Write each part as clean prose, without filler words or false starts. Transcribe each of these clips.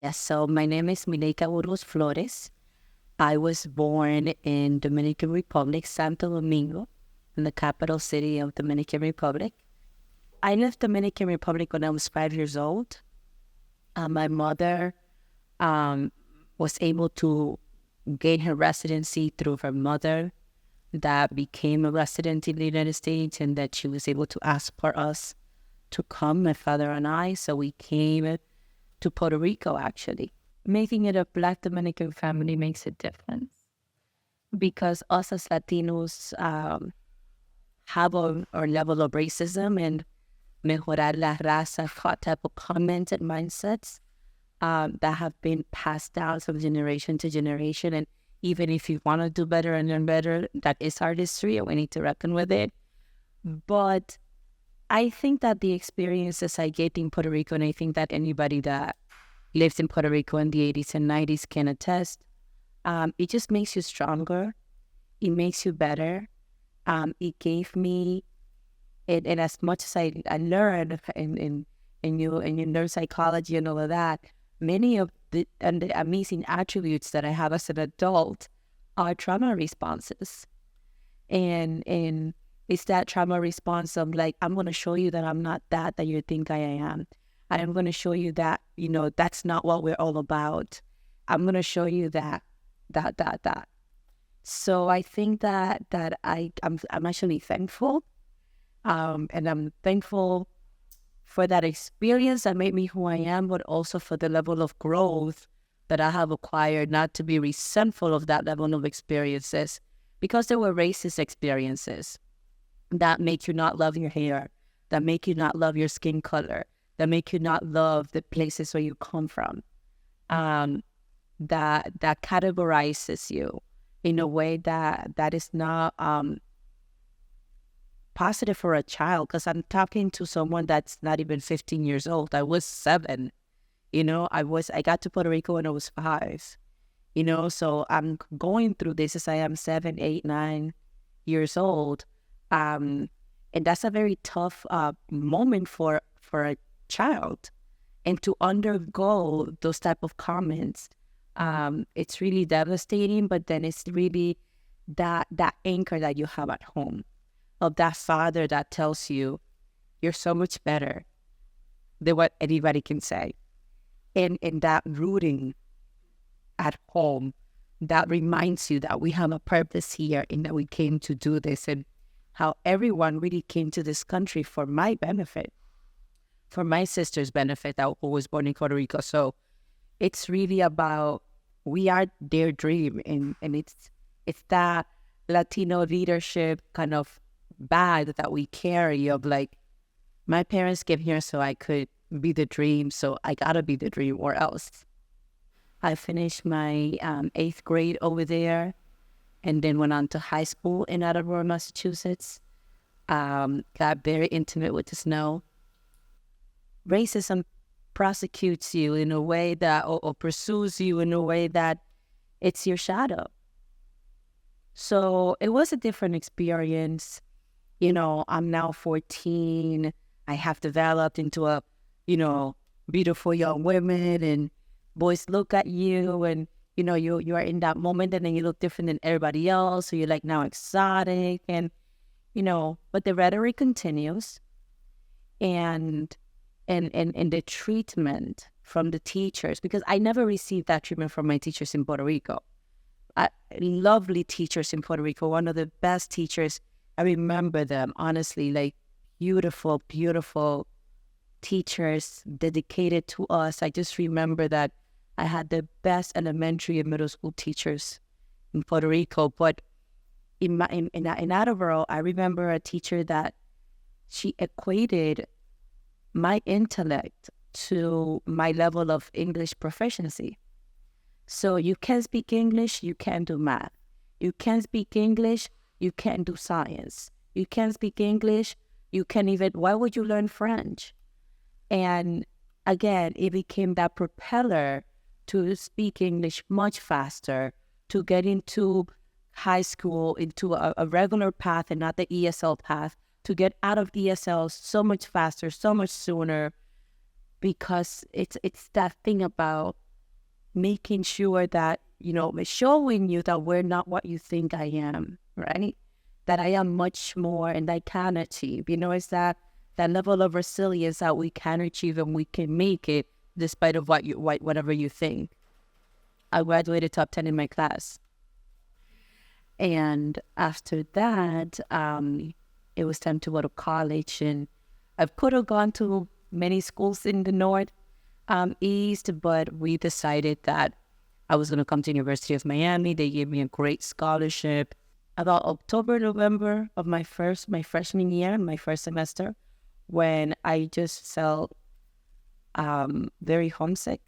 Yes, so my name is Mileyka Burgos-Flores. I was born in Dominican Republic, Santo Domingo, in the capital city of Dominican Republic. I left Dominican Republic when I was 5 years old. My mother um, was able to gain her residency through her mother that became a resident in the United States, and that she was able to ask for us to come, my father and I. So we came to Puerto Rico, actually. Making it a Black Dominican family makes a difference because us as Latinos have our level of racism and mejorar la raza type of comments and mindsets that have been passed down from generation to generation. And even if you want to do better and learn better, that is our history and we need to reckon with it. But I think that the experiences I get in Puerto Rico, and I think that anybody that lived in Puerto Rico in the 80s and 90s can attest, it just makes you stronger. It makes you better. It gave me, and as much as I learned and you learn psychology and all of that, many of the amazing attributes that I have as an adult are trauma responses. And it's that trauma response of like, I'm going to show you that I'm not that you think I am. I'm going to show you that, that's not what we're all about. I'm going to show you that. So I think that I'm actually thankful. And I'm thankful for that experience that made me who I am, but also for the level of growth that I have acquired, not to be resentful of that level of experiences, because there were racist experiences that make you not love your hair, that make you not love your skin color, that make you not love the places where you come from, that categorizes you in a way that is not positive for a child. Because I'm talking to someone that's not even 15 years old. I was 7. I got to Puerto Rico when I was 5. So I'm going through this as I am 7, 8, 9 years old. And that's a very tough moment for a child. And to undergo those type of comments, it's really devastating, but then it's really that anchor that you have at home of that father that tells you you're so much better than what anybody can say. And that rooting at home that reminds you that we have a purpose here and that we came to do this, and how everyone really came to this country for my benefit, for my sister's benefit who was born in Puerto Rico. So it's really about, we are their dream, and it's that Latino leadership kind of bag that we carry of like, my parents came here so I could be the dream, so I gotta be the dream or else. I finished my 8th grade over there, and then went on to high school in Attleboro, Massachusetts. Got very intimate with the snow. Racism prosecutes you in a way that, or pursues you in a way that it's your shadow. So it was a different experience. I'm now 14. I have developed into a, beautiful young woman, and boys look at you, and you are in that moment, and then you look different than everybody else. So you're like now exotic, and but the rhetoric continues, and the treatment from the teachers, because I never received that treatment from my teachers in Puerto Rico. Lovely teachers in Puerto Rico, one of the best teachers. I remember them, honestly, like beautiful, beautiful teachers dedicated to us. I just remember that I had the best elementary and middle school teachers in Puerto Rico. But in Attleboro, I remember a teacher that she equated my intellect to my level of English proficiency. So you can speak English, you can do math. You can speak English, you can do science. You can speak English, you can even, why would you learn French? And again, it became that propeller to speak English much faster, to get into high school, into a regular path and not the ESL path, to get out of ESL so much faster, so much sooner, because it's that thing about making sure that, showing you that we're not what you think I am, right? That I am much more and I can achieve. It's that level of resilience that we can achieve and we can make it despite of whatever you think. I graduated top 10 in my class. And after that, it was time to go to college. And I could have gone to many schools in the North, East, but we decided that I was going to come to University of Miami. They gave me a great scholarship. About October, November of my freshman year, my first semester, when I just felt very homesick.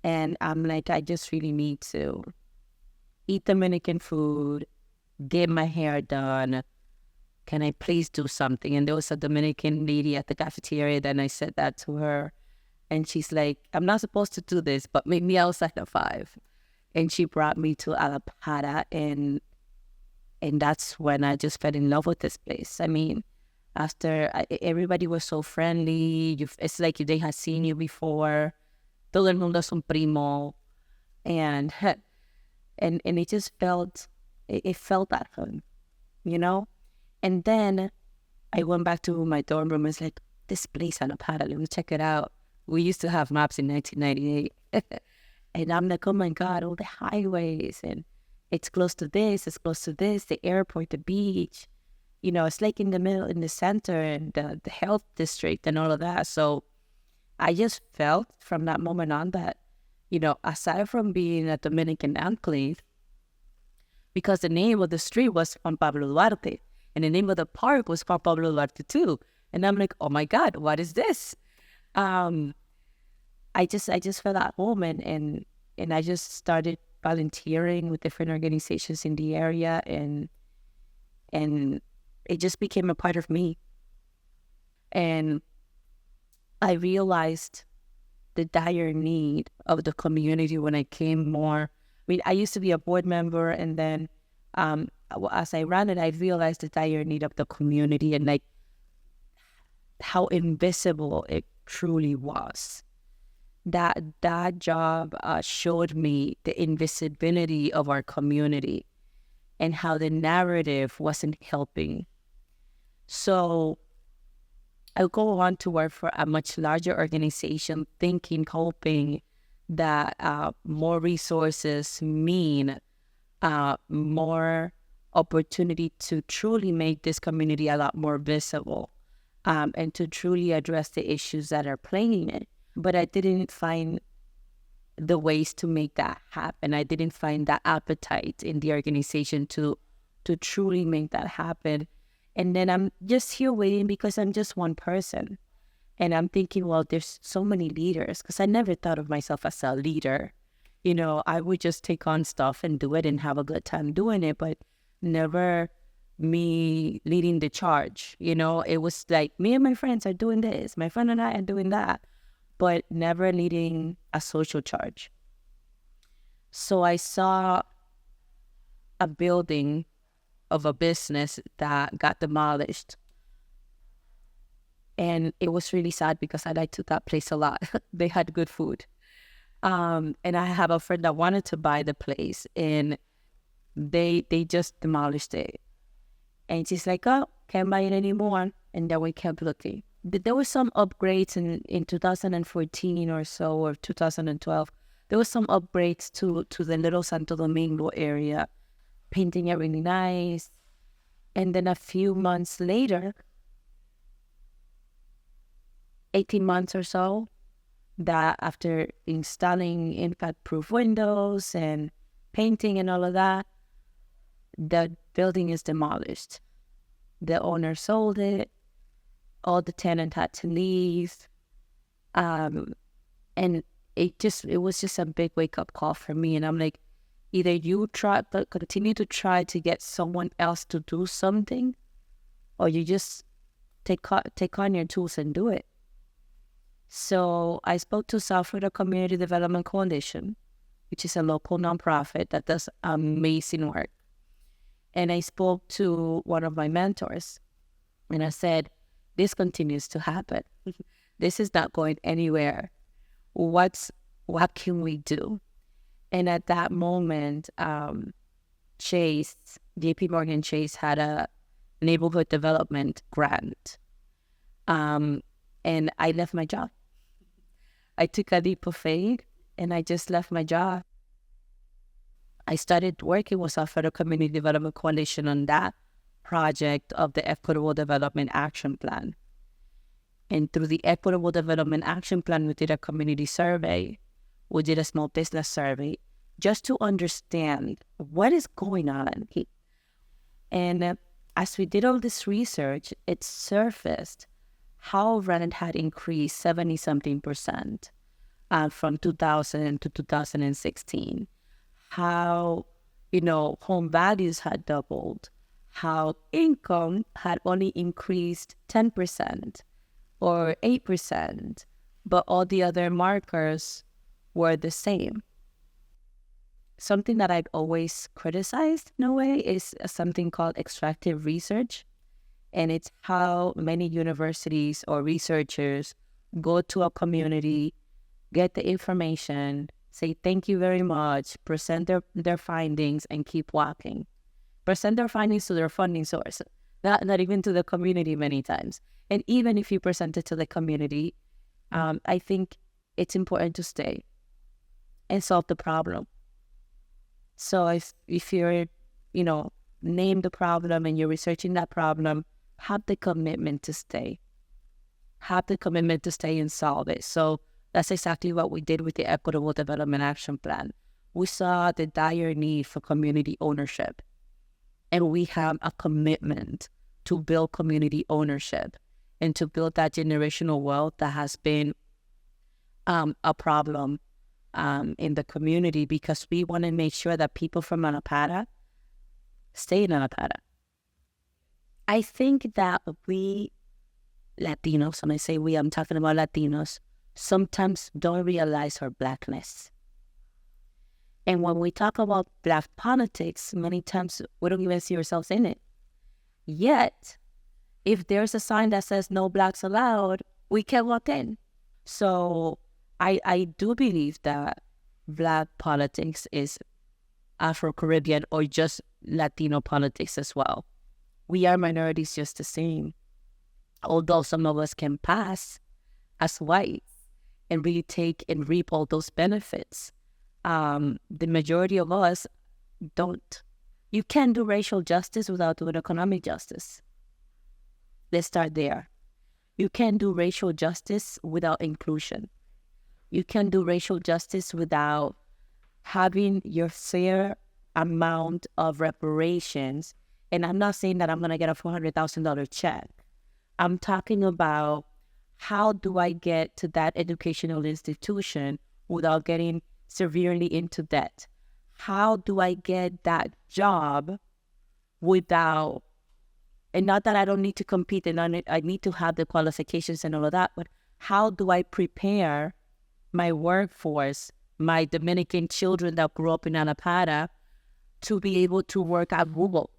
And I'm like, I just really need to eat Dominican food, get my hair done. Can I please do something? And there was a Dominican lady at the cafeteria. Then I said that to her. And she's like, I'm not supposed to do this, but meet me outside at 5. And she brought me to Allapattah. And that's when I just fell in love with this place. I mean, everybody was so friendly. It's like they had seen you before. Todo el mundo es un primo. And it just felt at home, And then I went back to my dorm room and was like, this place, Allapattah, let me check it out. We used to have maps in 1998. And I'm like, oh my God, all the highways. And it's close to this, the airport, the beach. It's like in the middle, in the center, and the health district and all of that. So I just felt from that moment on that, aside from being a Dominican enclave, because the name of the street was Juan Pablo Duarte, and the name of the park was Juan Pablo Duarte too. And I'm like, oh my God, what is this? I just felt at home, and I just started volunteering with different organizations in the area, and it just became a part of me. And I realized the dire need of the community when I came more. I mean, I used to be a board member, and then as I ran it, I realized the dire need of the community and like how invisible it truly was. That job showed me the invisibility of our community and how the narrative wasn't helping. So I go on to work for a much larger organization, hoping that more resources mean more opportunity to truly make this community a lot more visible, and to truly address the issues that are plaguing it. But I didn't find the ways to make that happen. I didn't find that appetite in the organization to truly make that happen. And then I'm just here waiting because I'm just one person. And I'm thinking, well, there's so many leaders, because I never thought of myself as a leader. I would just take on stuff and do it and have a good time doing it, but never me leading the charge. It was like me and my friends are doing this, my friend and I are doing that, but never leading a social charge. So I saw a building of a business that got demolished. And it was really sad because I liked that place a lot. They had good food. And I have a friend that wanted to buy the place, and they just demolished it. And she's like, oh, can't buy it anymore. And then we kept looking. There were some upgrades in 2014 or so, or 2012. There was some upgrades to the little Santo Domingo area, painting it really nice. And then a few months later, 18 months or so, that after installing impact-proof windows and painting and all of that, the building is demolished. The owner sold it. All the tenants had to leave. And it was just a big wake-up call for me. And I'm like, either you continue to try to get someone else to do something, or you just take on your tools and do it. So I spoke to South Florida Community Development Coalition, which is a local nonprofit that does amazing work. And I spoke to one of my mentors, and I said, this continues to happen. This is not going anywhere. What can we do? And at that moment, JP Morgan Chase had a neighborhood development grant. And I left my job. I took a leap of faith and I just left my job. I started working with our Federal Community Development Coalition on that project of the Equitable Development Action Plan. And through the Equitable Development Action Plan, we did a community survey. We did a small business survey just to understand what is going on. And as we did all this research, it surfaced how rent had increased 70-something% from 2000 to 2016. How, home values had doubled. How income had only increased 10% or 8%, but all the other markers were the same. Something that I've always criticized in a way is something called extractive research. And it's how many universities or researchers go to a community, get the information, say thank you very much, present their findings, and keep walking. Present their findings to their funding source, not even to the community many times. And even if you present it to the community, I think it's important to stay and solve the problem. So if you're, name the problem and you're researching that problem, have the commitment to stay. Have the commitment to stay and solve it. So that's exactly what we did with the Equitable Development Action Plan. We saw the dire need for community ownership. And we have a commitment to build community ownership and to build that generational wealth that has been a problem in the community, because we want to make sure that people from Allapattah stay in Allapattah. I think that we Latinos, when I say we, I'm talking about Latinos, sometimes don't realize our Blackness. And when we talk about Black politics, many times we don't even see ourselves in it. Yet, if there's a sign that says no Blacks allowed, we can walk in. So I do believe that Black politics is Afro-Caribbean or just Latino politics as well. We are minorities just the same. Although some of us can pass as whites and really take and reap all those benefits, the majority of us don't. You can't do racial justice without doing economic justice. Let's start there. You can't do racial justice without inclusion. You can't do racial justice without having your fair amount of reparations. And I'm not saying that I'm going to get a $400,000 check. I'm talking about how do I get to that educational institution without getting severely into debt? How do I get that job without, and not that I don't need to compete and I need to have the qualifications and all of that, but how do I prepare my workforce, my Dominican children that grew up in Allapattah, to be able to work at Google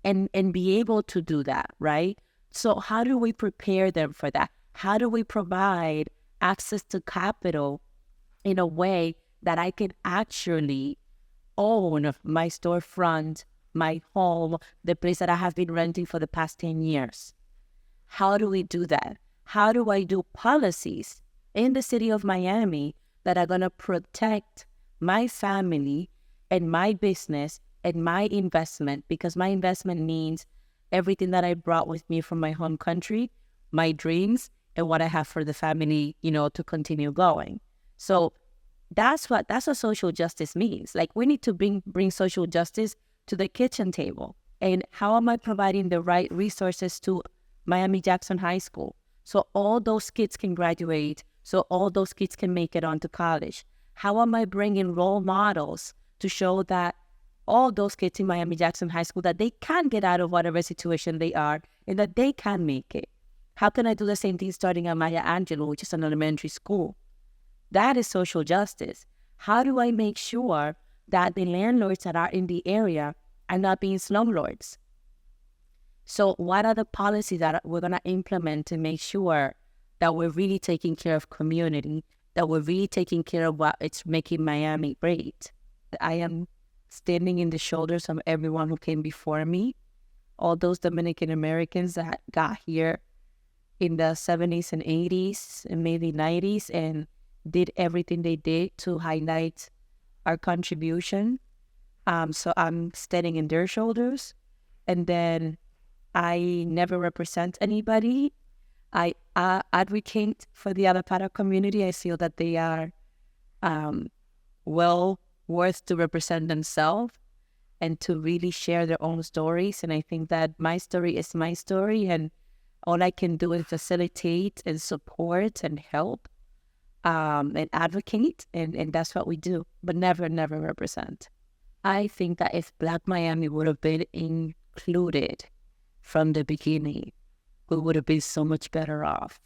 and be able to do that, right? So how do we prepare them for that? How do we provide access to capital in a way that I can actually own my storefront, my home, the place that I have been renting for the past 10 years? How do we do that? How do I do policies in the city of Miami that are going to protect my family and my business and my investment? Because my investment means everything that I brought with me from my home country, my dreams, and what I have for the family, to continue going. So that's what social justice means. Like, we need to bring social justice to the kitchen table. And how am I providing the right resources to Miami-Jackson High School so all those kids can graduate, so all those kids can make it onto college? How am I bringing role models to show that all those kids in Miami-Jackson High School, that they can get out of whatever situation they are and that they can make it? How can I do the same thing starting at Maya Angelou, which is an elementary school? That is social justice. How do I make sure that the landlords that are in the area are not being slumlords? So what are the policies that we're going to implement to make sure that we're really taking care of community that we're really taking care of what it's making Miami great. I am standing in the shoulders of everyone who came before me, all those Dominican Americans that got here in the 70s and 80s and maybe 90s and did everything they did to highlight our contribution. So I'm standing in their shoulders. And then I never represent anybody. I advocate for the Allapattah community. I feel that they are well worth to represent themselves and to really share their own stories. And I think that my story is my story, and all I can do is facilitate and support and help and advocate, and that's what we do, but never represent. I think that if Black Miami would have been included from the beginning, we would have been so much better off.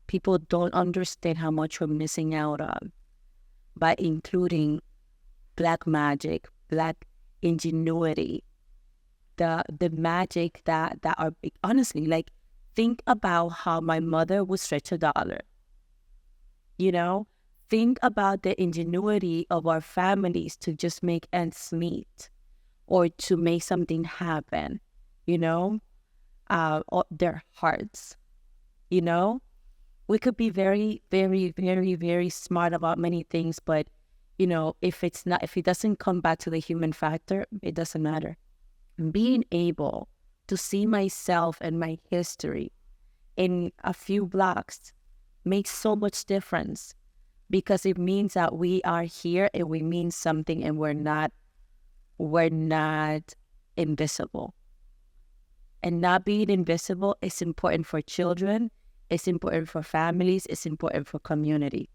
People don't understand how much we're missing out on by including Black magic, Black ingenuity, the magic that are, honestly, like, think about how my mother would stretch $1. You know, think about the ingenuity of our families to just make ends meet or to make something happen, you know, or their hearts, you know. We could be very, very, very, very smart about many things, but, you know, if it doesn't come back to the human factor, it doesn't matter. Being able to see myself and my history in a few blocks makes so much difference, because it means that we are here and we mean something, and we're not invisible. And not being invisible is important for children, it's important for families, it's important for community.